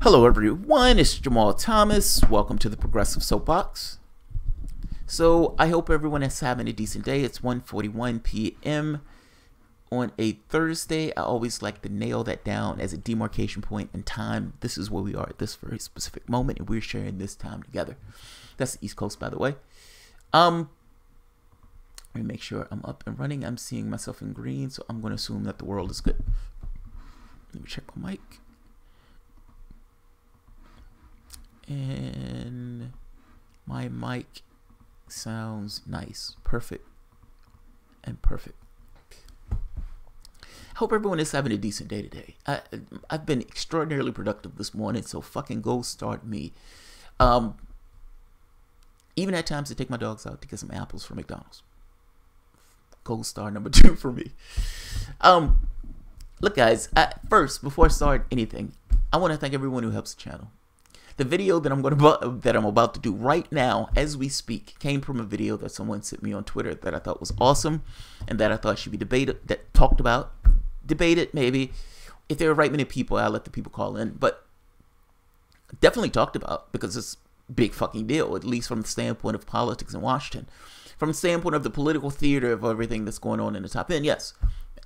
Hello everyone, it's Jamal Thomas. Welcome to the Progressive Soapbox. So I hope everyone is having a decent day. It's 1:41 p.m. on a Thursday. I always like to nail that down as a demarcation point in time. This is where we are at this very specific moment, and we're sharing this time together. That's the East Coast, by the way. Let me make sure I'm up and running. I'm seeing myself in green, so I'm going to assume that the world is good. Let me check my mic. And my mic sounds nice, perfect, and perfect. Hope everyone is having a decent day today. I've been extraordinarily productive this morning, so fucking go start me. Even at times to take my dogs out to get some apples from McDonald's. Gold star number 2 for me. Look guys, first, before I start anything, I want to thank everyone who helps the channel. The video that I'm about to do right now, as we speak, came from a video that someone sent me on Twitter that I thought was awesome, and that I thought should be debated, debated maybe. If there are right many people, I'll let the people call in, but definitely talked about, because it's a big fucking deal, at least from the standpoint of politics in Washington. From the standpoint of the political theater of everything that's going on in the top end, yes.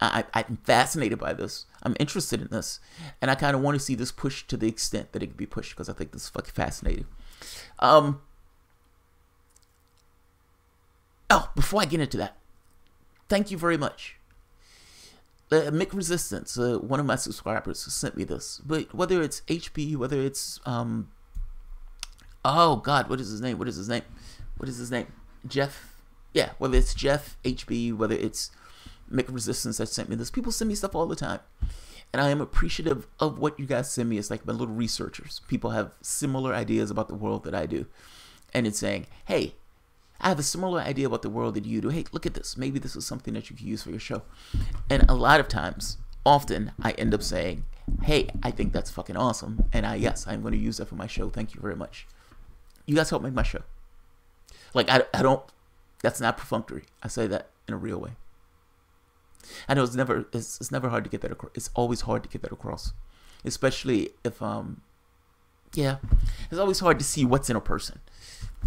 I'm fascinated by this. I'm interested in this. And I kind of want to see this pushed to the extent that it can be pushed, because I think this is fucking fascinating. Oh, before I get into that, thank you very much. Mick Resistance, one of my subscribers, sent me this. But whether it's HP, whether it's, oh God, what is his name? Jeff. Yeah, whether it's Jeff, HB, whether it's Mick Resistance that sent me this. People send me stuff all the time. And I am appreciative of what you guys send me. It's like my little researchers. People have similar ideas about the world that I do. And it's saying, hey, I have a similar idea about the world that you do. Hey, look at this. Maybe this is something that you can use for your show. And a lot of times, often, I end up saying, hey, I think that's fucking awesome. And yes, I'm going to use that for my show. Thank you very much. You guys help make my show. Like, I don't... That's not perfunctory. I say that in a real way. I know it's never hard to get that across. It's always hard to get that across, especially if yeah, it's always hard to see what's in a person.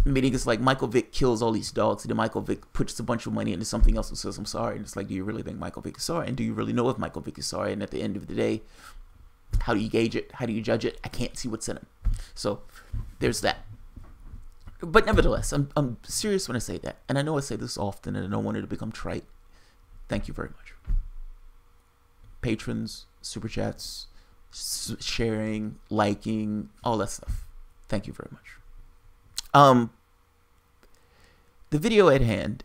Meaning it's like Michael Vick kills all these dogs, and then Michael Vick puts a bunch of money into something else and says, I'm sorry. And it's like, do you really think Michael Vick is sorry? And do you really know if Michael Vick is sorry? And at the end of the day, how do you gauge it? How do you judge it? I can't see what's in him. So there's that. But nevertheless, I'm serious when I say that. And I know I say this often, and I don't want it to become trite. Thank you very much. Patrons, super chats, sharing, liking, all that stuff. Thank you very much. The video at hand,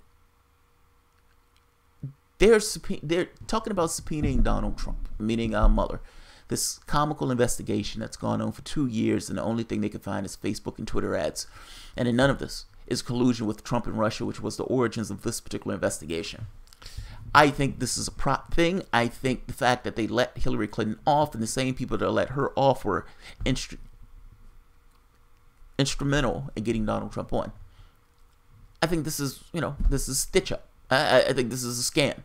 they're talking about subpoenaing Donald Trump, meaning Mueller. This comical investigation that's gone on for 2 years, and the only thing they can find is Facebook and Twitter ads. And in none of this is collusion with Trump and Russia, which was the origins of this particular investigation. I think this is a prop thing. I think the fact that they let Hillary Clinton off, and the same people that let her off were instrumental in getting Donald Trump on. I think this is, this is stitch up. I think this is a scam.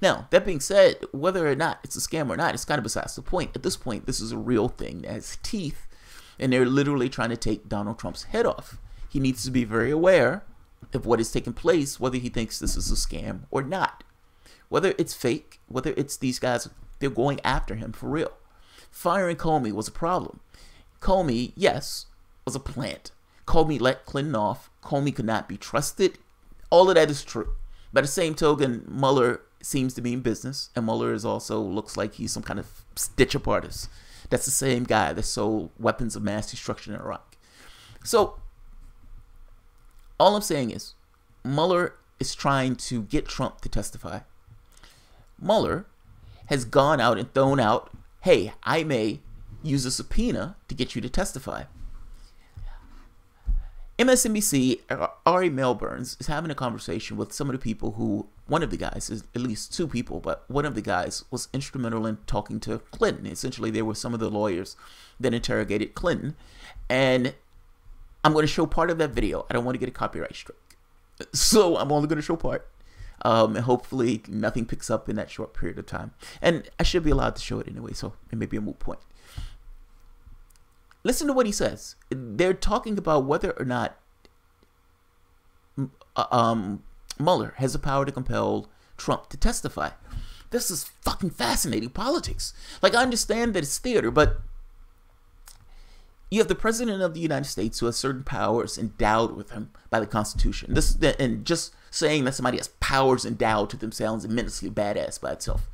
Now, that being said, whether or not it's a scam or not, it's kind of besides the point. At this point, this is a real thing that has teeth, and they're literally trying to take Donald Trump's head off. He needs to be very aware of what is taking place, whether he thinks this is a scam or not. Whether it's fake, whether it's these guys, they're going after him for real. Firing Comey was a problem. Comey, yes, was a plant. Comey let Clinton off. Comey could not be trusted. All of that is true. By the same token, Mueller seems to be in business, and Mueller is also looks like he's some kind of stitch-up artist. That's the same guy that sold weapons of mass destruction in Iraq. So, all I'm saying is, Mueller is trying to get Trump to testify. Mueller has gone out and thrown out, hey, I may use a subpoena to get you to testify. MSNBC, Ari Melbourne, is having a conversation with some of the people who, one of the guys, is at least 2 people, but one of the guys was instrumental in talking to Clinton. Essentially, they were some of the lawyers that interrogated Clinton. And I'm going to show part of that video. I don't want to get a copyright strike, so I'm only going to show part. And hopefully nothing picks up in that short period of time. And I should be allowed to show it anyway, so it may be a moot point. Listen to what he says. They're talking about whether or not Mueller has the power to compel Trump to testify. This is fucking fascinating politics. Like, I understand that it's theater, but you have the president of the United States who has certain powers endowed with him by the Constitution. And just saying that somebody has powers endowed to them sounds immensely badass by itself.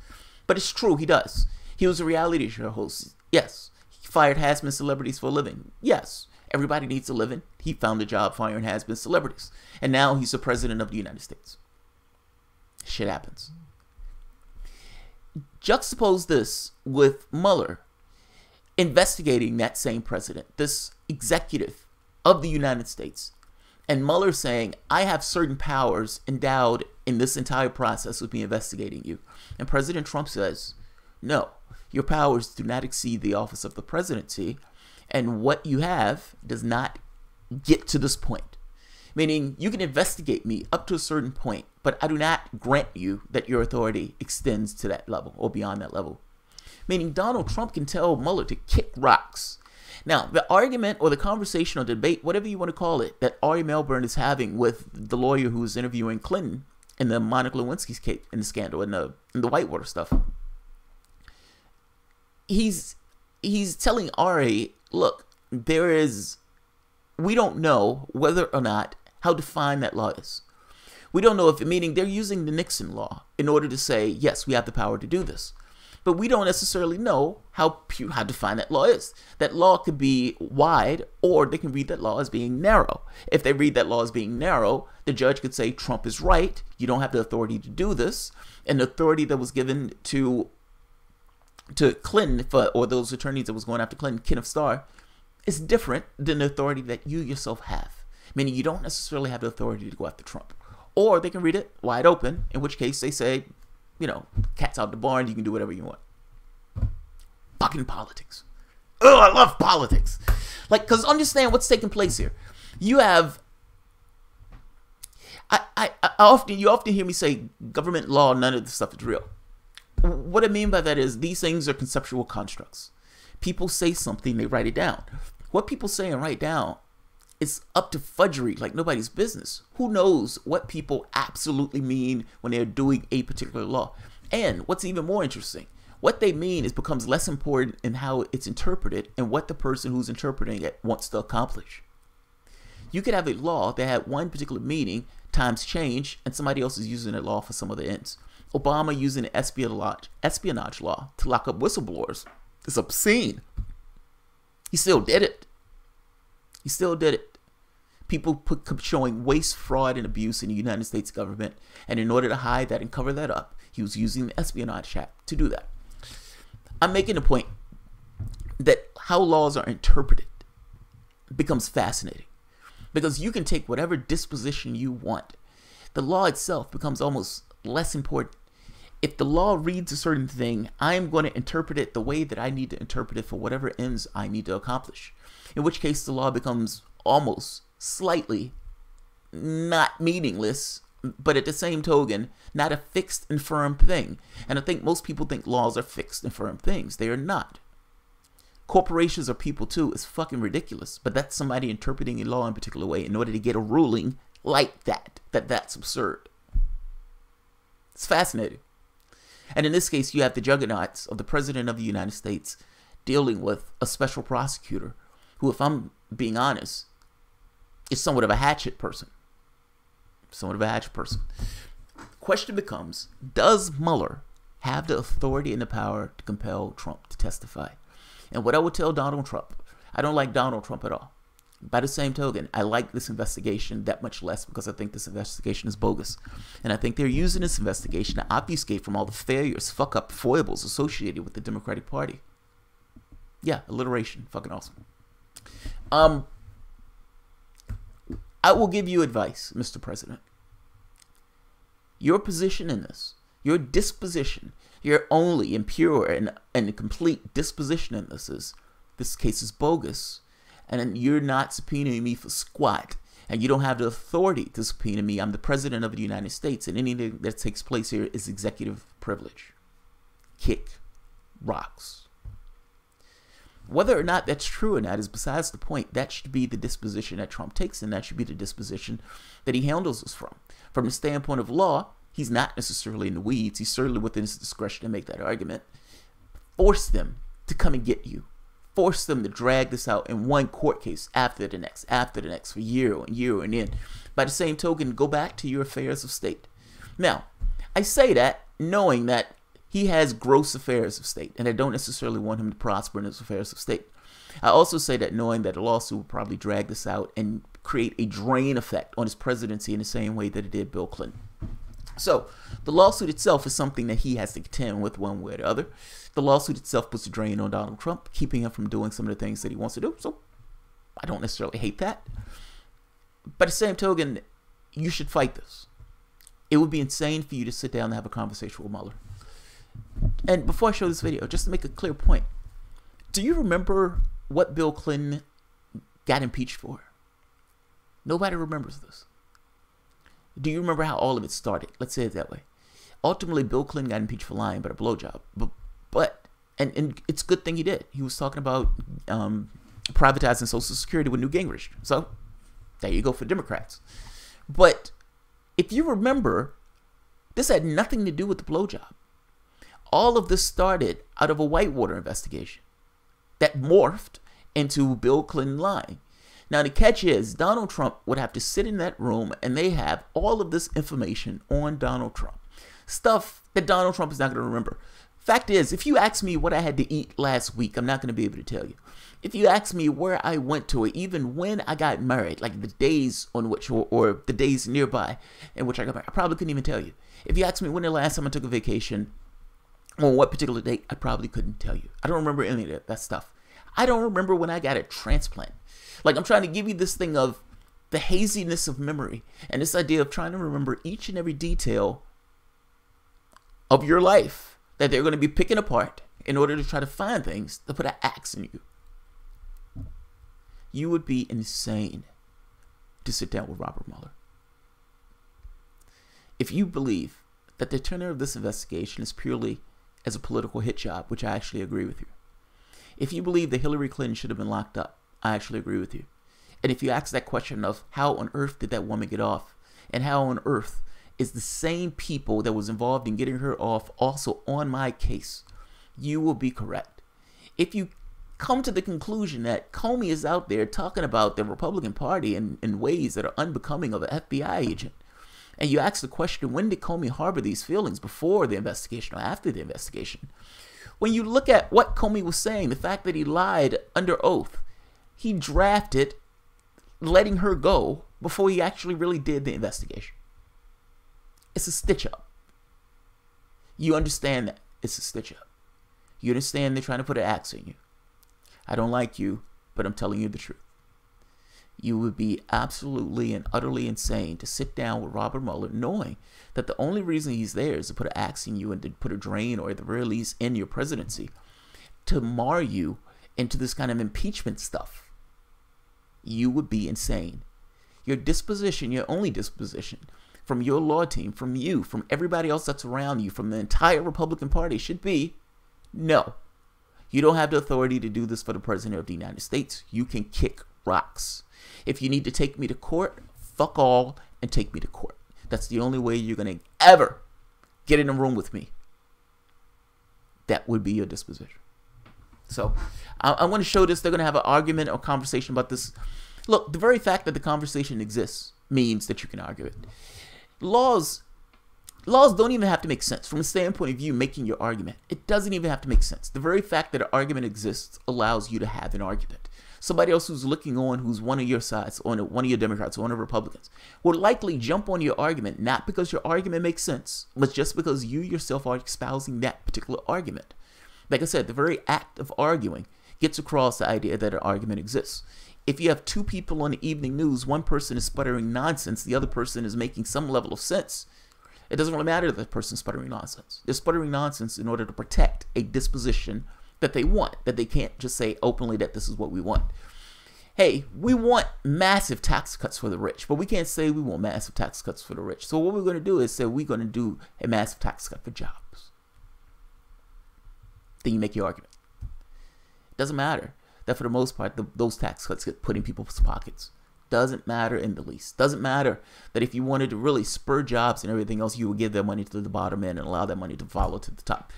But it's true, he does. He was a reality show host. Yes. He fired has-been celebrities for a living. Yes. Everybody needs a living. He found a job firing has-been celebrities. And now he's the president of the United States. Shit happens. Juxtapose this with Mueller investigating that same president, this executive of the United States, and Mueller saying, I have certain powers endowed in this entire process of me investigating you. And President Trump says, no, your powers do not exceed the office of the presidency, and what you have does not get to this point. Meaning, you can investigate me up to a certain point, but I do not grant you that your authority extends to that level or beyond that level. Meaning, Donald Trump can tell Mueller to kick rocks. Now, the argument or the conversation or debate, whatever you want to call it, that Ari Melbourne is having with the lawyer who was interviewing Clinton in the Monica Lewinsky's case, in the scandal, in the Whitewater stuff, he's telling Ari, look, we don't know whether or not how defined that law is. We don't know if, meaning they're using the Nixon law in order to say, yes, we have the power to do this. But we don't necessarily know how defined that law is. That law could be wide, or they can read that law as being narrow. If they read that law as being narrow, the judge could say Trump is right. You don't have the authority to do this. And the authority that was given to Clinton, or those attorneys that was going after Clinton, Ken of Starr, is different than the authority that you yourself have. Meaning you don't necessarily have the authority to go after Trump. Or they can read it wide open, in which case they say, cat's out the barn, you can do whatever you want. Fucking politics. Oh, I love politics. Because understand what's taking place here. You have, you often hear me say, government law, none of this stuff is real. What I mean by that is these things are conceptual constructs. People say something, they write it down. What people say and write down is up to fudgery, like nobody's business. Who knows what people absolutely mean when they're doing a particular law? And what's even more interesting, what they mean becomes less important in how it's interpreted and what the person who's interpreting it wants to accomplish. You could have a law that had one particular meaning, times change, and somebody else is using that law for some other ends. Obama using an espionage law to lock up whistleblowers is obscene. He still did it. He still did it. People showing waste, fraud, and abuse in the United States government, and in order to hide that and cover that up, he was using the Espionage Act to do that. I'm making a point that how laws are interpreted becomes fascinating, because you can take whatever disposition you want. The law itself becomes almost less important. If the law reads a certain thing, I'm going to interpret it the way that I need to interpret it for whatever ends I need to accomplish. In which case the law becomes almost slightly not meaningless, but at the same token, not a fixed and firm thing. And I think most people think laws are fixed and firm things. They are not. Corporations are people too. It's fucking ridiculous. But that's somebody interpreting a law in a particular way in order to get a ruling like that. That's absurd. It's fascinating. And in this case, you have the juggernauts of the President of the United States dealing with a special prosecutor who, if I'm being honest, is somewhat of a hatchet person. Question becomes, does Mueller have the authority and the power to compel Trump to testify? And what I would tell Donald Trump, I don't like Donald Trump at all. By the same token, I like this investigation that much less because I think this investigation is bogus. And I think they're using this investigation to obfuscate from all the failures, fuck-up, foibles associated with the Democratic Party. Yeah, alliteration. Fucking awesome. I will give you advice, Mr. President. Your position in this, your disposition, your only and pure and complete disposition in this case is bogus, and you're not subpoenaing me for squat. And you don't have the authority to subpoena me. I'm the president of the United States, and anything that takes place here is executive privilege. Kick rocks. Whether or not that's true or not is besides the point. That should be the disposition that Trump takes, and that should be the disposition that he handles us from. From the standpoint of law, he's not necessarily in the weeds. He's certainly within his discretion to make that argument. Force them to come and get you. Force them to drag this out in one court case after the next, for year on year and in. By the same token, go back to your affairs of state. Now, I say that knowing that he has gross affairs of state, and I don't necessarily want him to prosper in his affairs of state. I also say that knowing that a lawsuit will probably drag this out and create a drain effect on his presidency in the same way that it did Bill Clinton. So, the lawsuit itself is something that he has to contend with one way or the other. The lawsuit itself puts a drain on Donald Trump, keeping him from doing some of the things that he wants to do. So, I don't necessarily hate that. By the same token, you should fight this. It would be insane for you to sit down and have a conversation with Mueller. And before I show this video, just to make a clear point, do you remember what Bill Clinton got impeached for? Nobody remembers this. Do you remember how all of it started? Let's say it that way. Ultimately, Bill Clinton got impeached for lying about a blowjob. And it's a good thing he did. He was talking about privatizing Social Security with Newt Gingrich. So, there you go for Democrats. But if you remember, this had nothing to do with the blowjob. All of this started out of a Whitewater investigation that morphed into Bill Clinton lying. Now, the catch is Donald Trump would have to sit in that room and they have all of this information on Donald Trump. Stuff that Donald Trump is not going to remember. Fact is, if you ask me what I had to eat last week, I'm not going to be able to tell you. If you ask me where I went to, or even when I got married, like the days on which, or the days nearby in which I got married, I probably couldn't even tell you. If you ask me when the last time I took a vacation, on what particular date, I probably couldn't tell you. I don't remember any of that stuff. I don't remember when I got a transplant. Like, I'm trying to give you this thing of the haziness of memory and this idea of trying to remember each and every detail of your life that they're going to be picking apart in order to try to find things to put an axe in you. You would be insane to sit down with Robert Mueller. If you believe that the tenor of this investigation is purely as a political hit job, which I actually agree with you. If you believe that Hillary Clinton should have been locked up, I actually agree with you. And if you ask that question of how on earth did that woman get off, and how on earth is the same people that was involved in getting her off also on my case, you will be correct. If you come to the conclusion that Comey is out there talking about the Republican Party in ways that are unbecoming of an FBI agent, and you ask the question, when did Comey harbor these feelings, before the investigation or after the investigation? When you look at what Comey was saying, the fact that he lied under oath, he drafted letting her go before he actually really did the investigation. It's a stitch-up. You understand that it's a stitch-up. You understand they're trying to put an axe in you. I don't like you, but I'm telling you the truth. You would be absolutely and utterly insane to sit down with Robert Mueller knowing that the only reason he's there is to put an axe in you and to put a drain, or at the very least end your presidency, to mar you into this kind of impeachment stuff. You would be insane. Your disposition, your only disposition, from your law team, from you, from everybody else that's around you, from the entire Republican Party should be, no. You don't have the authority to do this for the President of the United States. You can kick rocks. If you need to take me to court, fuck all and take me to court. That's the only way you're going to ever get in a room with me. That would be your disposition. So I want to show this. They're going to have an argument or conversation about this. Look, the very fact that the conversation exists means that you can argue it. Laws don't even have to make sense. From a standpoint of you making your argument, it doesn't even have to make sense. The very fact that an argument exists allows you to have an argument. Somebody else who's looking on, who's one of your sides, one of your Democrats, or one of Republicans, will likely jump on your argument, not because your argument makes sense, but just because you yourself are espousing that particular argument. Like I said, the very act of arguing gets across the idea that an argument exists. If you have two people on the evening news, one person is sputtering nonsense, the other person is making some level of sense, it doesn't really matter that the person's sputtering nonsense. They're sputtering nonsense in order to protect a disposition that they want, that they can't just say openly that this is what we want. hey, we want massive tax cuts for the rich, but we can't say we want massive tax cuts for the rich. So what we're going to do is say we're going to do a massive tax cut for jobs. Then you make your argument. It doesn't matter that for the most part, those tax cuts get put in people's pockets. Doesn't matter in the least. Doesn't matter that if you wanted to really spur jobs and everything else, you would give that money to the bottom end and allow that money to follow to the top.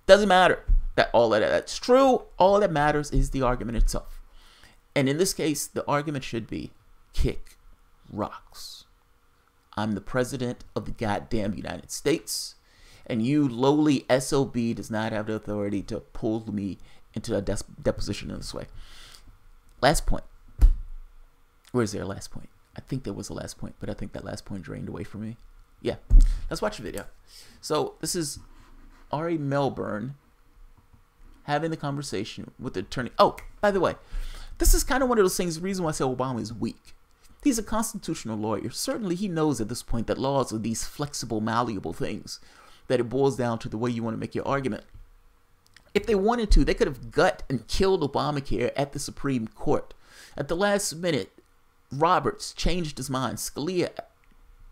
Doesn't matter that all of that's true. All that matters is the argument itself. And in this case, the argument should be kick rocks. I'm the president of the goddamn United States, and you lowly SOB does not have the authority to pull me into a deposition in this way. Last point. Where is there a last point? I think there was a last point, but I think that last point drained away from me. Yeah, let's watch the video. So this is Ari Melbourne having the conversation with the attorney. Oh, by the way, this is kind of one of those things, the reason why I say Obama is weak. He's a constitutional lawyer. Certainly he knows at this point that laws are these flexible, malleable things, that it boils down to the way you want to make your argument. If they wanted to, they could have gut and killed Obamacare at the Supreme Court. At the last minute, Roberts changed his mind. Scalia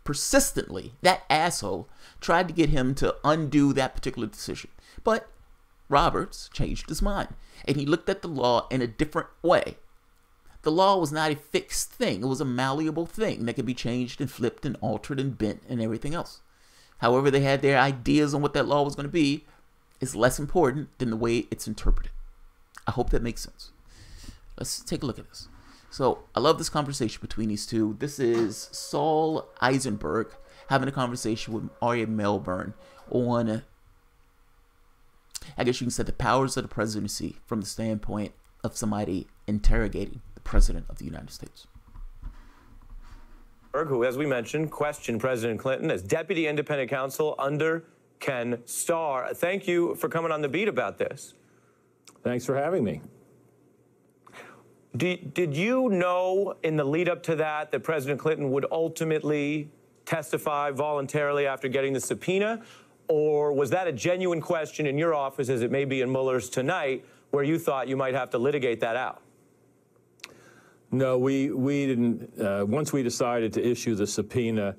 persistently, that asshole, tried to get him to undo that particular decision. But Roberts changed his mind, and he looked at the law in a different way. The law was not a fixed thing. It was a malleable thing that could be changed and flipped and altered and bent and everything else. However, they had their ideas on what that law was going to be is less important than the way it's interpreted. I hope that makes sense. Let's take a look at this. So I love this conversation between these two. This is Saul Eisenberg having a conversation with Ari Melbourne on, I guess you can say, the powers of the presidency from the standpoint of somebody interrogating the president of the United States. Who, as we mentioned, questioned President Clinton as deputy independent counsel under Ken Starr. Thank you for coming on the beat about this. Thanks for having me. Did you know in the lead up to that President Clinton would ultimately testify voluntarily after getting the subpoena? Or was that a genuine question in your office, as it may be in Mueller's tonight, where you thought you might have to litigate that out? No, we didn't. Once we decided to issue the subpoena,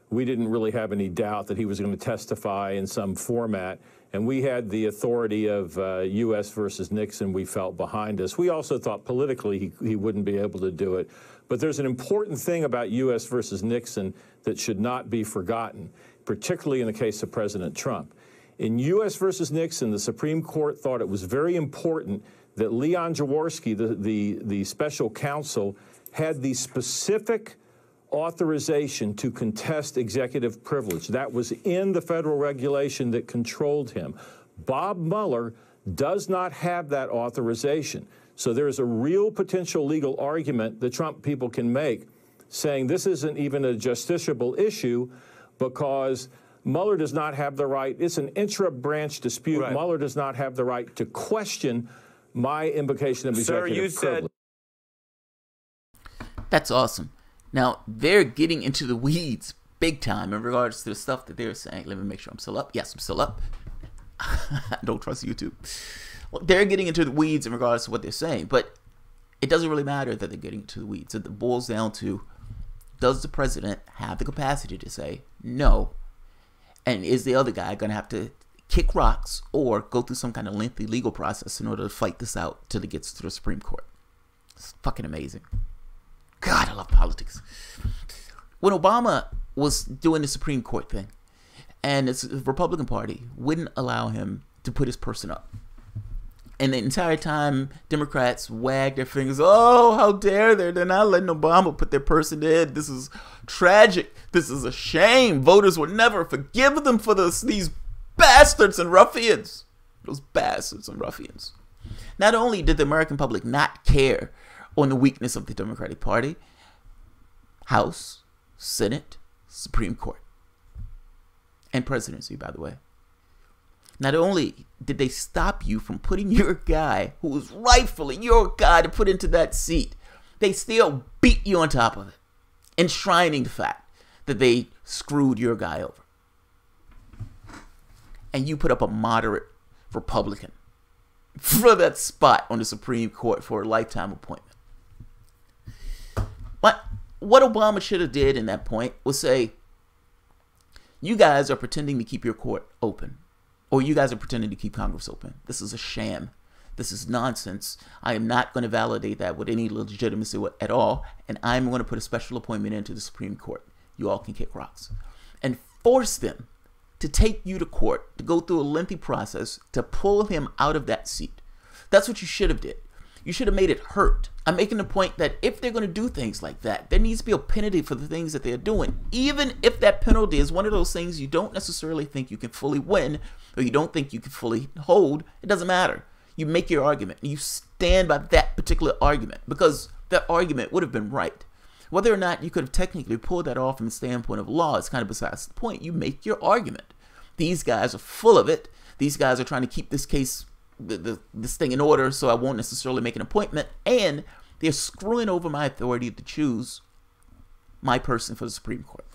we didn't really have any doubt that he was going to testify in some format. And we had the authority of U.S. versus Nixon, we felt, behind us. We also thought politically he wouldn't be able to do it. But there's an important thing about U.S. versus Nixon that should not be forgotten, particularly in the case of President Trump. In U.S. versus Nixon, the Supreme Court thought it was very important that Leon Jaworski, the special counsel, had the specific authorization to contest executive privilege. That was in the federal regulation that controlled him. Bob Mueller does not have that authorization. So there is a real potential legal argument the Trump people can make, saying this isn't even a justiciable issue because Mueller does not have the right. It's an intra-branch dispute. Right. Mueller does not have the right to question my invocation of executive privilege. That's awesome. Now, they're getting into the weeds big time in regards to the stuff that they're saying. Let me make sure I'm still up. Yes, I'm still up. I don't trust YouTube. Well, they're getting into the weeds in regards to what they're saying, but it doesn't really matter that they're getting into the weeds. It boils down to, does the president have the capacity to say no? And is the other guy going to have to kick rocks or go through some kind of lengthy legal process in order to fight this out till it gets to the Supreme Court? It's fucking amazing. God, I love politics. When Obama was doing the Supreme Court thing, and the Republican Party wouldn't allow him to put his person up, and the entire time Democrats wagged their fingers, oh, how dare they? They're not letting Obama put their person in. This is tragic. This is a shame. Voters will never forgive them for these bastards and ruffians. Those bastards and ruffians. Not only did the American public not care on the weakness of the Democratic Party, House, Senate, Supreme Court, and presidency, by the way. Not only did they stop you from putting your guy, who was rightfully your guy to put into that seat, they still beat you on top of it, enshrining the fact that they screwed your guy over. And you put up a moderate Republican for that spot on the Supreme Court for a lifetime appointment. what Obama should have did in that point was say, you guys are pretending to keep your court open, or you guys are pretending to keep Congress open. This is a sham. This is nonsense. I am not going to validate that with any legitimacy at all, and I'm going to put a special appointment into the Supreme Court. You all can kick rocks. And force them to take you to court, to go through a lengthy process, to pull him out of that seat. That's what you should have did. You should have made it hurt. I'm making the point that if they're going to do things like that, there needs to be a penalty for the things that they're doing. Even if that penalty is one of those things you don't necessarily think you can fully win, or you don't think you can fully hold, it doesn't matter. You make your argument. You stand by that particular argument, because that argument would have been right. Whether or not you could have technically pulled that off from the standpoint of law is kind of besides the point. You make your argument. These guys are full of it. These guys are trying to keep this case, this thing in order, so I won't necessarily make an appointment. And they're screwing over my authority to choose my person for the Supreme Court.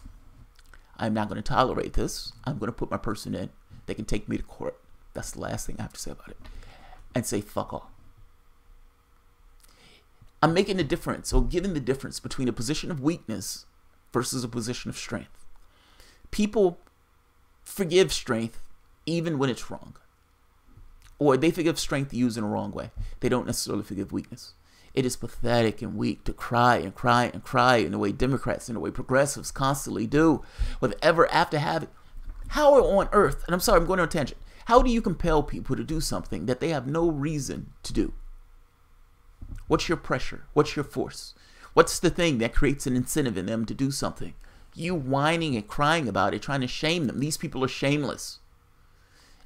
I'm not going to tolerate this. I'm going to put my person in. They can take me to court. That's the last thing I have to say about it. And say fuck off. I'm making the difference, or giving the difference between a position of weakness versus a position of strength. People forgive strength even when it's wrong. Or they forgive strength used in a wrong way. They don't necessarily forgive weakness. It is pathetic and weak to cry and cry and cry in the way Democrats and the way progressives constantly do, whatever after having. How on earth, and I'm sorry, I'm going on a tangent. How do you compel people to do something that they have no reason to do? What's your pressure? What's your force? What's the thing that creates an incentive in them to do something? You whining and crying about it, trying to shame them. These people are shameless.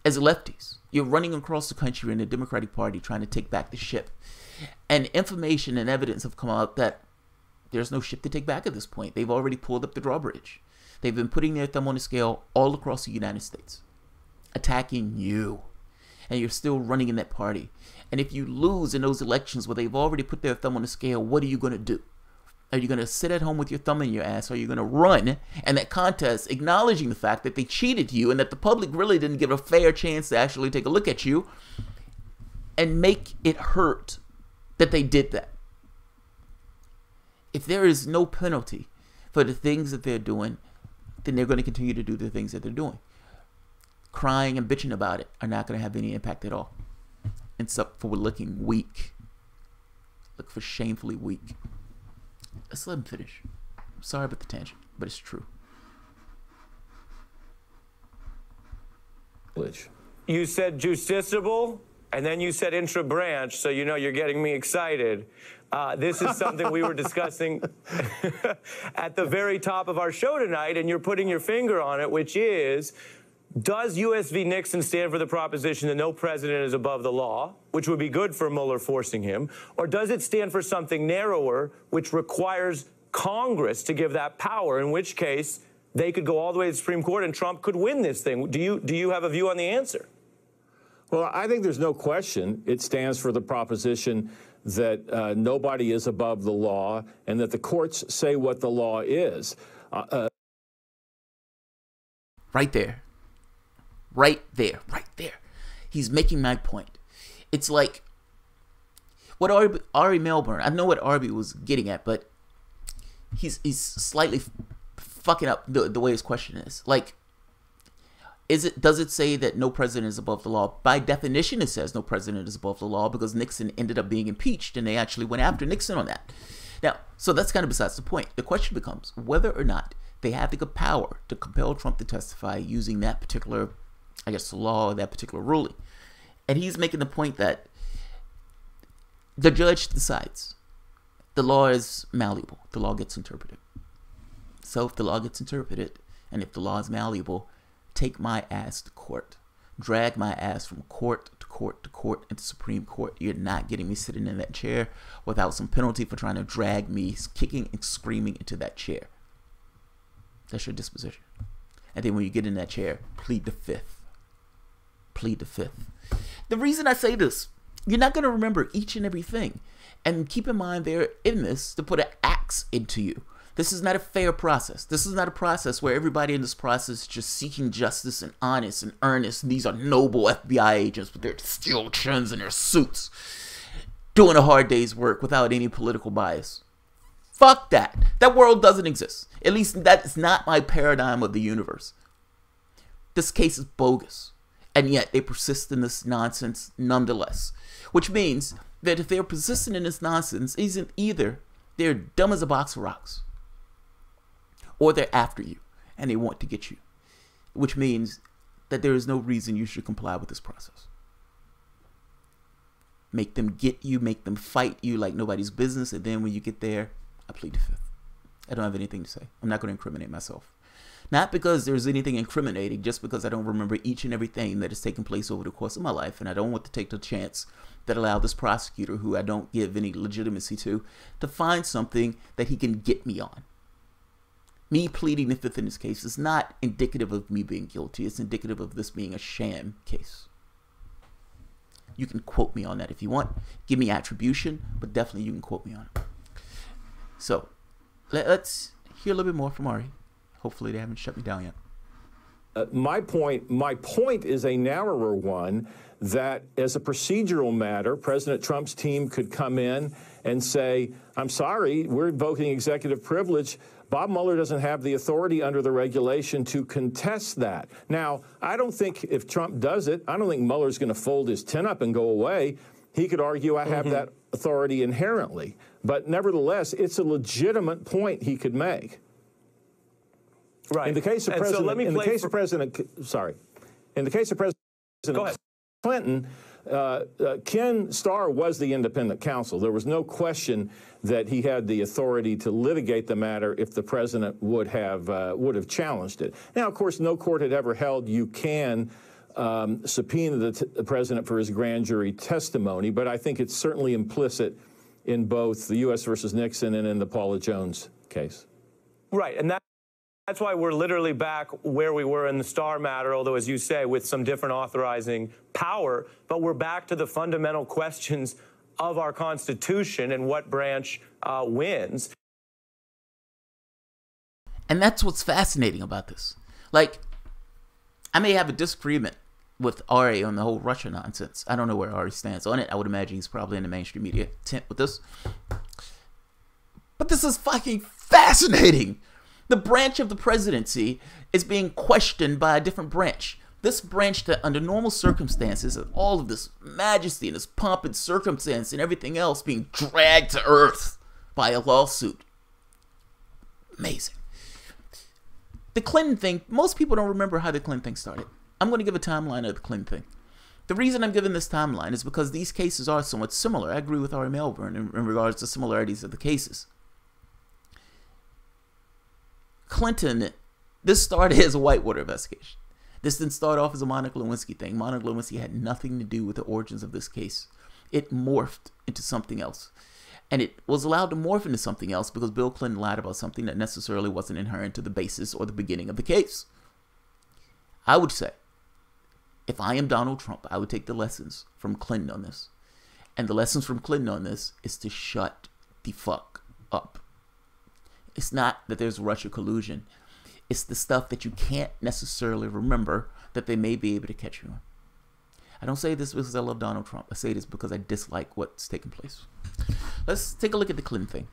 As lefties, you're running across the country in the Democratic Party trying to take back the ship. And information and evidence have come out that there's no ship to take back at this point. They've already pulled up the drawbridge. They've been putting their thumb on the scale all across the United States, attacking you. And you're still running in that party. And if you lose in those elections where they've already put their thumb on the scale, what are you going to do? Are you going to sit at home with your thumb in your ass? Or are you going to run in that contest, acknowledging the fact that they cheated you and that the public really didn't give a fair chance to actually take a look at you, and make it hurt that they did that? If there is no penalty for the things that they're doing, then they're going to continue to do the things that they're doing. Crying and bitching about it are not going to have any impact at all, except for looking weak. Look for shamefully weak. Let's let him finish. I'm sorry about the tangent, but it's true. You said justiciable, and then you said intra-branch, so you know you're getting me excited. This is something we were discussing at the very top of our show tonight, and you're putting your finger on it, which is, does U.S. v. Nixon stand for the proposition that no president is above the law, which would be good for Mueller forcing him, or does it stand for something narrower, which requires Congress to give that power, in which case they could go all the way to the Supreme Court and Trump could win this thing? Do you have a view on the answer? Well, I think there's no question it stands for the proposition that nobody is above the law and that the courts say what the law is. Right there. Right there. Right there. He's making my point. It's like what Ari Melbourne, I know what Arby was getting at, but he's slightly fucking up the way his question is. Like, does it say that no president is above the law? By definition, it says no president is above the law because Nixon ended up being impeached and they actually went after Nixon on that. Now, so that's kind of besides the point. The question becomes whether or not they have the power to compel Trump to testify using that particular, I guess, law or that particular ruling. And he's making the point that the judge decides. The law is malleable. The law gets interpreted. So if the law gets interpreted and if the law is malleable, take my ass to court. Drag my ass from court to court to court into Supreme Court. You're not getting me sitting in that chair without some penalty for trying to drag me kicking and screaming into that chair. That's your disposition. And then when you get in that chair, plead the fifth. Plead the fifth. The reason I say this, you're not going to remember each and every thing. And keep in mind they're in this to put an axe into you. This is not a fair process. This is not a process where everybody in this process is just seeking justice and honest and earnest. And these are noble FBI agents with their steel chins and their suits, doing a hard day's work without any political bias. Fuck that. That world doesn't exist. At least that's not my paradigm of the universe. This case is bogus. And yet they persist in this nonsense nonetheless. Which means that if they're persistent in this nonsense, either they're dumb as a box of rocks, or they're after you and they want to get you. Which means that there is no reason you should comply with this process. Make them get you, make them fight you like nobody's business, and then when you get there, I plead the fifth. I don't have anything to say. I'm not going to incriminate myself. Not because there's anything incriminating, just because I don't remember each and everything that has taken place over the course of my life, and I don't want to take the chance that allow this prosecutor, who I don't give any legitimacy to find something that he can get me on. Me pleading the fifth in this case is not indicative of me being guilty. It's indicative of this being a sham case. You can quote me on that if you want. Give me attribution, but definitely you can quote me on it. So, let's hear a little bit more from Ari. Hopefully they haven't shut me down yet. My point is a narrower one, that as a procedural matter, President Trump's team could come in and say, I'm sorry, we're invoking executive privilege. Bob Mueller doesn't have the authority under the regulation to contest that. Now, I don't think if Trump does it, I don't think Mueller's going to fold his tin up and go away. He could argue I have that authority inherently. But nevertheless, it's a legitimate point he could make. Right. In the case of President Clinton, Ken Starr was the independent counsel. There was no question that he had the authority to litigate the matter if the president would have challenged it. Now, of course, no court had ever held you can subpoena the president for his grand jury testimony, but I think it's certainly implicit in both the U.S. versus Nixon and in the Paula Jones case. Right, and that's why we're literally back where we were in the Starr matter, although, as you say, with some different authorizing power. But we're back to the fundamental questions of our Constitution and what branch wins. And that's what's fascinating about this. Like, I may have a disagreement with Ari on the whole Russia nonsense. I don't know where Ari stands on it. I would imagine he's probably in the mainstream media tent with this. But this is fucking fascinating. The branch of the presidency is being questioned by a different branch. This branch that under normal circumstances, all of this majesty and this pomp and circumstance and everything else being dragged to earth by a lawsuit. Amazing. The Clinton thing, most people don't remember how the Clinton thing started. I'm going to give a timeline of the Clinton thing. The reason I'm giving this timeline is because these cases are somewhat similar. I agree with Ari Melbourne in regards to similarities of the cases. Clinton, this started as a Whitewater investigation. This didn't start off as a Monica Lewinsky thing. Monica Lewinsky had nothing to do with the origins of this case. It morphed into something else. And it was allowed to morph into something else because Bill Clinton lied about something that necessarily wasn't inherent to the basis or the beginning of the case. I would say, if I am Donald Trump, I would take the lessons from Clinton on this. And the lessons from Clinton on this is to shut the fuck up. It's not that there's Russia collusion. It's the stuff that you can't necessarily remember that they may be able to catch you on. I don't say this because I love Donald Trump. I say this because I dislike what's taking place. Let's take a look at the Clinton thing.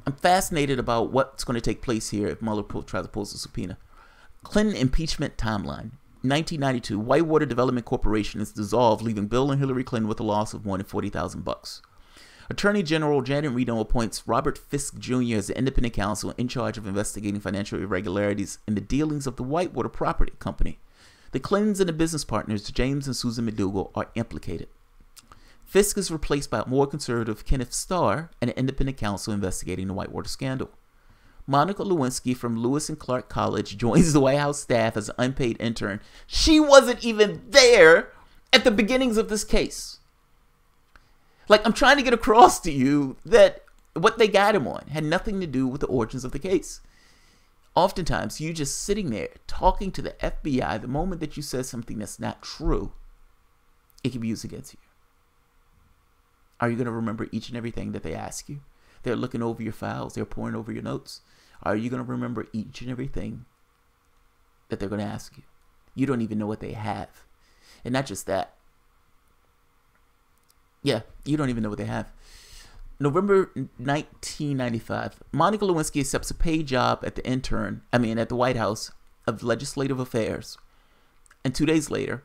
I'm fascinated about what's going to take place here if Mueller tries to pose a subpoena. Clinton impeachment timeline. 1992, Whitewater Development Corporation is dissolved, leaving Bill and Hillary Clinton with a loss of more than $40,000. Attorney General Janet Reno appoints Robert Fisk Jr. as the independent counsel in charge of investigating financial irregularities in the dealings of the Whitewater Property Company. The Clintons and the business partners, James and Susan McDougal, are implicated. Fisk is replaced by more conservative Kenneth Starr, an independent counsel investigating the Whitewater scandal. Monica Lewinsky from Lewis and Clark College joins the White House staff as an unpaid intern. She wasn't even there at the beginnings of this case. Like, I'm trying to get across to you that what they got him on had nothing to do with the origins of the case. Oftentimes, you just sitting there talking to the FBI, the moment that you said something that's not true, it can be used against you. Are you going to remember each and everything that they ask you? They're looking over your files. They're poring over your notes. Are you going to remember each and everything that they're going to ask you? You don't even know what they have. And not just that. Yeah, you don't even know what they have. November 1995, Monica Lewinsky accepts a paid job at the White House of Legislative Affairs. And 2 days later,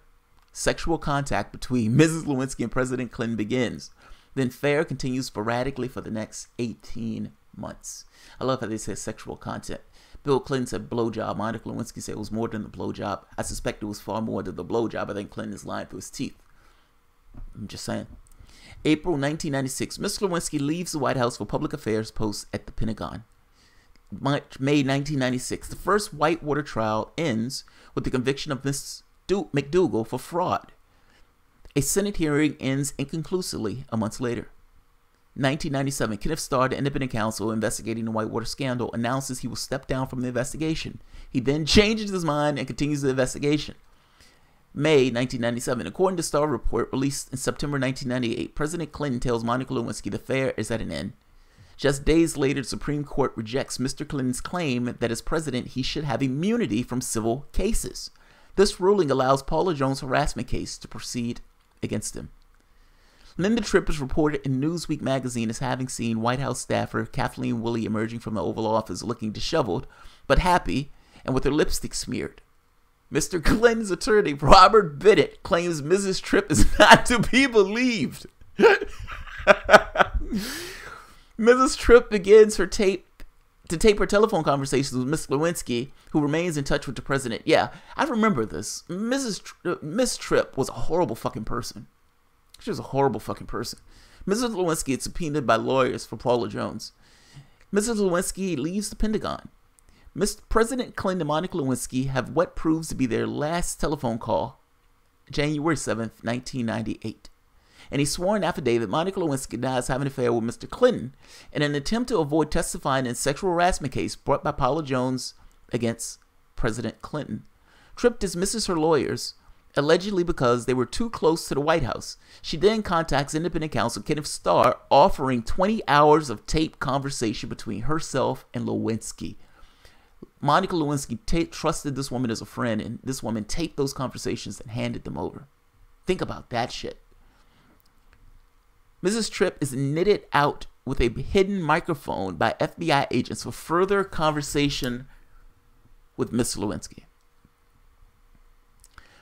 sexual contact between Mrs. Lewinsky and President Clinton begins. The affair continues sporadically for the next 18 months. I love how they say sexual contact. Bill Clinton said blowjob. Monica Lewinsky said it was more than the blowjob. I suspect it was far more than the blowjob. I think Clinton is lying through his teeth. I'm just saying. April 1996, Mr. Lewinsky leaves the White House for public affairs posts at the Pentagon. May 1996, the first Whitewater trial ends with the conviction of Ms. McDougal for fraud. A Senate hearing ends inconclusively a month later. 1997, Kenneth Starr, the independent counsel investigating the Whitewater scandal, announces he will step down from the investigation. He then changes his mind and continues the investigation. May 1997, according to Starr report released in September 1998, President Clinton tells Monica Lewinsky the affair is at an end. Just days later, the Supreme Court rejects Mr. Clinton's claim that as president, he should have immunity from civil cases. This ruling allows Paula Jones' harassment case to proceed against him. Linda Tripp is reported in Newsweek magazine as having seen White House staffer Kathleen Willey emerging from the Oval Office looking disheveled, but happy, and with her lipstick smeared. Mr. Clinton's attorney, Robert Bennett, claims Mrs. Tripp is not to be believed. Mrs. Tripp begins to tape her telephone conversations with Miss Lewinsky, who remains in touch with the president. Yeah, I remember this. Miss Tripp was a horrible fucking person. She was a horrible fucking person. Mrs. Lewinsky is subpoenaed by lawyers for Paula Jones. Mrs. Lewinsky leaves the Pentagon. President Clinton and Monica Lewinsky have what proves to be their last telephone call, January 7th, 1998. In a sworn affidavit, Monica Lewinsky denies having an affair with Mr. Clinton in an attempt to avoid testifying in a sexual harassment case brought by Paula Jones against President Clinton. Tripp dismisses her lawyers, allegedly because they were too close to the White House. She then contacts independent counsel Kenneth Starr, offering 20 hours of taped conversation between herself and Lewinsky. Monica Lewinsky trusted this woman as a friend, and this woman taped those conversations and handed them over. Think about that shit. Mrs. Tripp is knitted out with a hidden microphone by FBI agents for further conversation with Miss Lewinsky.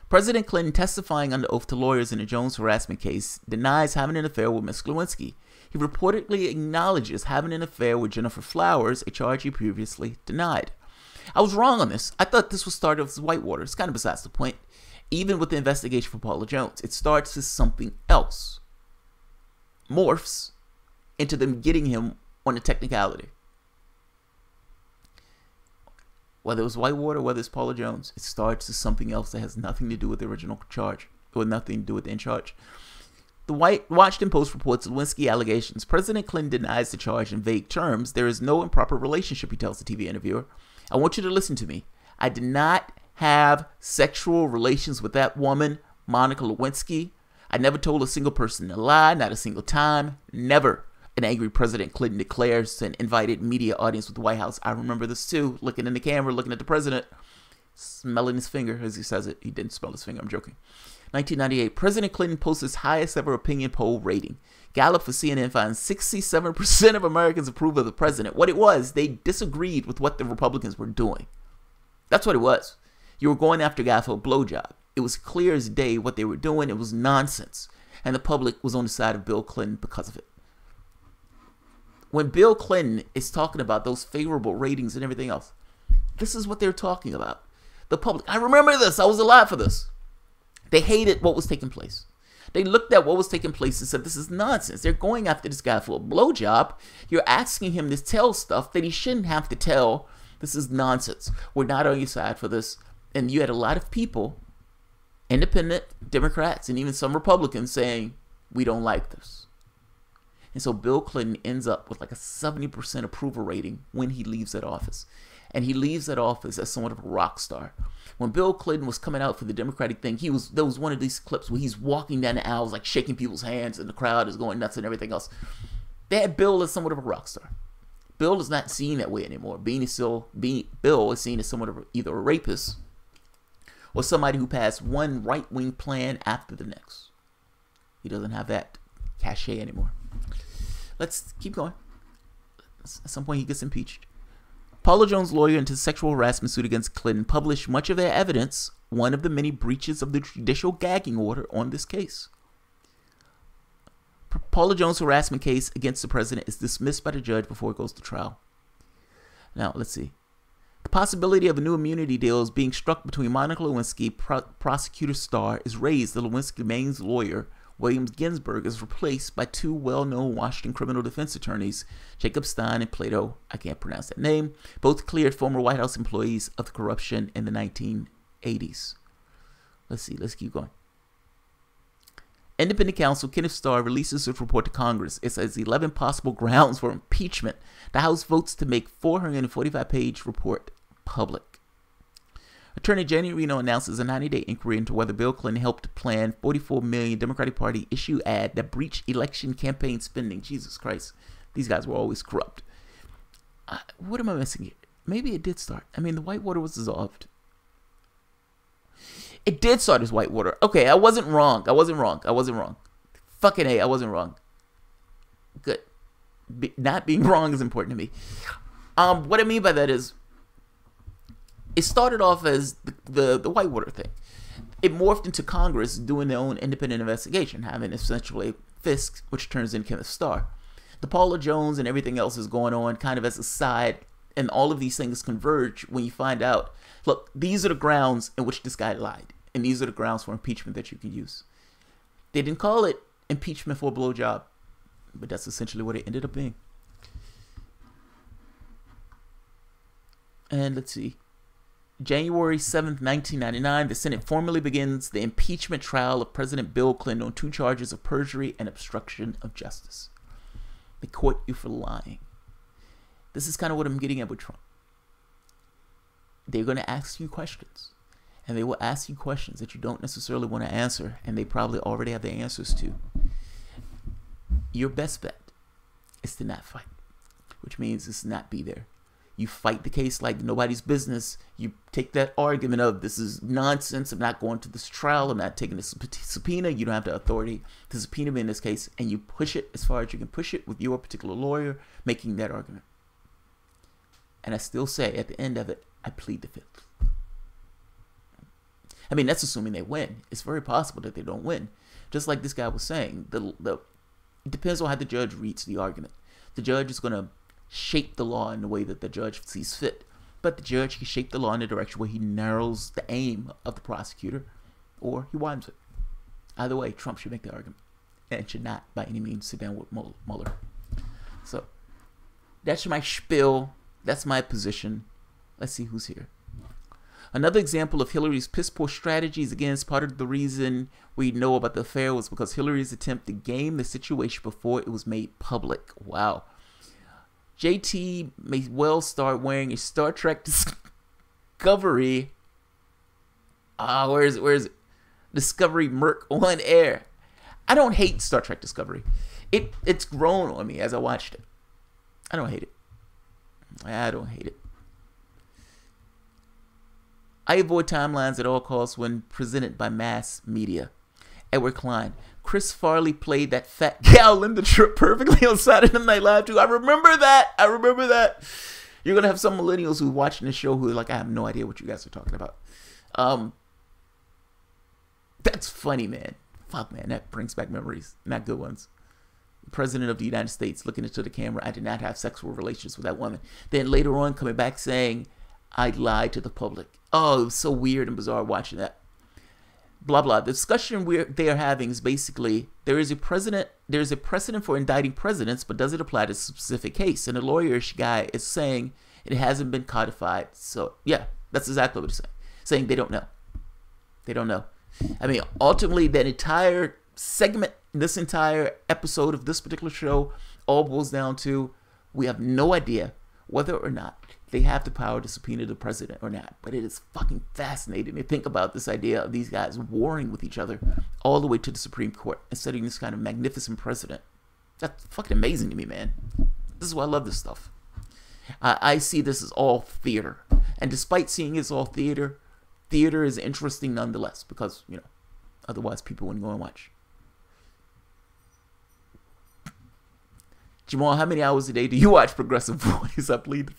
President Clinton, testifying under oath to lawyers in the Jones harassment case, denies having an affair with Miss Lewinsky. He reportedly acknowledges having an affair with Jennifer Flowers, a charge he previously denied. I was wrong on this. I thought this was started as Whitewater. It's kind of besides the point. Even with the investigation for Paula Jones, it starts as something else. Morphs into them getting him on a technicality. Whether it was Whitewater, whether it's Paula Jones, it starts as something else that has nothing to do with the original charge, or nothing to do with the in charge. The Washington Post reports Lewinsky allegations. President Clinton denies the charge in vague terms. There is no improper relationship, he tells the TV interviewer. I want you to listen to me. I did not have sexual relations with that woman, Monica Lewinsky. I never told a single person to lie, not a single time. Never. An angry President Clinton declares to an invited media audience with the White House. I remember this too, looking in the camera, looking at the president, smelling his finger as he says it. He didn't smell his finger, I'm joking. 1998, President Clinton posts his highest ever opinion poll rating. Gallup for CNN finds 67% of Americans approve of the president. What it was, they disagreed with what the Republicans were doing. That's what it was. You were going after a guy for a blowjob. It was clear as day what they were doing. It was nonsense. And the public was on the side of Bill Clinton because of it. When Bill Clinton is talking about those favorable ratings and everything else, this is what they're talking about. The public. I remember this. I was alive for this. They hated what was taking place. They looked at what was taking place and said, this is nonsense. They're going after this guy for a blowjob. You're asking him to tell stuff that he shouldn't have to tell. This is nonsense. We're not on your side for this. And you had a lot of people, independent Democrats and even some Republicans, saying, we don't like this. And so Bill Clinton ends up with like a 70% approval rating when he leaves that office. And he leaves that office as somewhat of a rock star. When Bill Clinton was coming out for the Democratic thing, there was one of these clips where he's walking down the aisles, like shaking people's hands, and the crowd is going nuts and everything else. They had Bill as somewhat of a rock star. Bill is not seen that way anymore. Bill is seen as somewhat of either a rapist or somebody who passed one right-wing plan after the next. He doesn't have that cachet anymore. Let's keep going. At some point, he gets impeached. Paula Jones' lawyer into the sexual harassment suit against Clinton published much of their evidence, one of the many breaches of the judicial gagging order on this case. Paula Jones' harassment case against the president is dismissed by the judge before it goes to trial. Now, let's see. The possibility of a new immunity deal is being struck between Monica Lewinsky, prosecutor Starr, is raised. The Lewinsky main lawyer, William Ginsburg, is replaced by two well-known Washington criminal defense attorneys, Jacob Stein and Plato, I can't pronounce that name, both cleared former White House employees of corruption in the 1980s. Let's see, let's keep going. Independent counsel Kenneth Starr releases his report to Congress. It says 11 possible grounds for impeachment. The House votes to make 445-page report public. Attorney Jenny Reno announces a 90-day inquiry into whether Bill Clinton helped plan $44 million Democratic Party issue ad that breached election campaign spending. Jesus Christ. These guys were always corrupt. What am I missing here? Maybe it did start. I mean, the Whitewater was dissolved. It did start as Whitewater. Okay, I wasn't wrong. I wasn't wrong. Fucking A, I wasn't wrong. Good. Not being wrong is important to me. What I mean by that is, it started off as the Whitewater thing. It morphed into Congress doing their own independent investigation, having essentially Fisk, which turns in Kenneth Starr. The Paula Jones and everything else is going on kind of as a side, and all of these things converge when you find out, look, these are the grounds in which this guy lied, and these are the grounds for impeachment that you can use. They didn't call it impeachment for a blowjob, but that's essentially what it ended up being. And let's see. January 7th, 1999, the Senate formally begins the impeachment trial of President Bill Clinton on 2 charges of perjury and obstruction of justice. They caught you for lying. This is kind of what I'm getting at with Trump. They're going to ask you questions. And they will ask you questions that you don't necessarily want to answer, and they probably already have the answers to. Your best bet is to not fight, which means is not be there. You fight the case like nobody's business. You take that argument of, this is nonsense, I'm not going to this trial, I'm not taking this subpoena, you don't have the authority to subpoena me in this case, and you push it as far as you can push it with your particular lawyer making that argument. And I still say, at the end of it, I plead the fifth. I mean, that's assuming they win. It's very possible that they don't win. Just like this guy was saying, it depends on how the judge reads the argument. The judge is going to shape the law in the way that the judge sees fit. But the judge can shape the law in a direction where he narrows the aim of the prosecutor, or he widens it. Either way, Trump should make the argument and should not, by any means, sit down with Mueller. So, that's my spiel. That's my position. Let's see who's here. Another example of Hillary's piss-poor strategies, again, is part of the reason we know about the affair was because Hillary's attempt to game the situation before it was made public. Wow. JT may well start wearing a Star Trek Discovery. Where is it? Discovery Merc on air. I don't hate Star Trek Discovery. It's grown on me as I watched it. I don't hate it. I don't hate it. I avoid timelines at all costs when presented by mass media. Edward Klein. Chris Farley played that fat gal Linda Tripp perfectly on Saturday Night Live too. I remember that. You're going to have some millennials who are watching the show who are like, I have no idea what you guys are talking about. That's funny, man. Fuck, man. That brings back memories. Not good ones. The President of the United States looking into the camera. I did not have sexual relations with that woman. Then later on coming back saying, I lied to the public. Oh, it was so weird and bizarre watching that. Blah, blah. The discussion they are having is basically, there's a precedent for indicting presidents, but does it apply to a specific case? And the lawyerish guy is saying it hasn't been codified. So, yeah, that's exactly what he's saying. Saying they don't know. They don't know. I mean, ultimately, that entire segment, this entire episode of this particular show all boils down to, we have no idea whether or not they have the power to subpoena the president or not. But it is fucking fascinating to think about this idea of these guys warring with each other all the way to the Supreme Court and setting this kind of magnificent precedent. That's fucking amazing to me, man. This is why I love this stuff. I see this as all theater. And despite seeing it's all theater, theater is interesting nonetheless because, you know, otherwise people wouldn't go and watch. Jamal, how many hours a day do you watch Progressive Voice? I plead the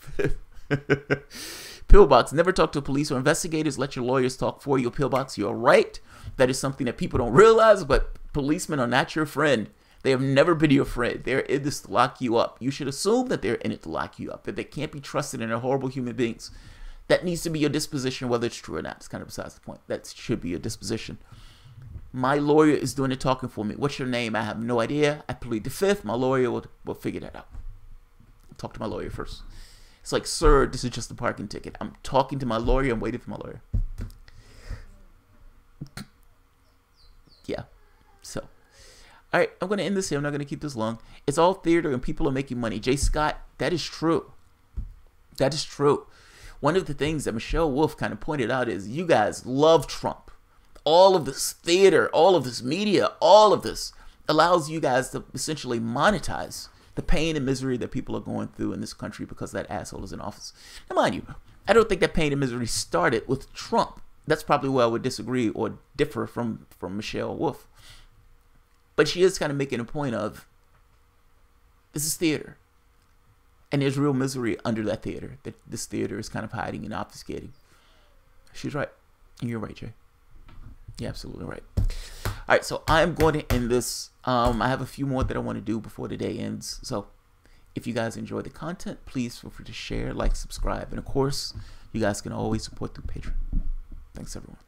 fifth. Pillbox, never talk to police or investigators. Let your lawyers talk for you. Pillbox, you're right. That is something that people don't realize, but policemen are not your friend. They have never been your friend. They're in this to lock you up. You should assume that they're in it to lock you up, that they can't be trusted and they're horrible human beings. That needs to be your disposition, whether it's true or not. It's kind of besides the point. That should be your disposition. My lawyer is doing the talking for me. What's your name? I have no idea. I plead the fifth. My lawyer will figure that out. Talk to my lawyer first. It's like, sir, this is just a parking ticket. I'm talking to my lawyer. I'm waiting for my lawyer. Yeah. So, all right, I'm going to end this here. I'm not going to keep this long. It's all theater and people are making money. Jay Scott, that is true. That is true. One of the things that Michelle Wolf kind of pointed out is you guys love Trump. All of this theater, all of this media, all of this allows you guys to essentially monetize the pain and misery that people are going through in this country because that asshole is in office. Now, mind you, I don't think that pain and misery started with Trump. That's probably where I would disagree or differ from Michelle Wolf. But she is kind of making a point of this is theater. And there's real misery under that theater that this theater is kind of hiding and obfuscating. She's right. And you're right, Jay. You're absolutely right. All right, so I'm going to end this. I have a few more that I want to do before the day ends. So if you guys enjoy the content, please feel free to share, like, subscribe. And of course, you guys can always support through Patreon. Thanks, everyone.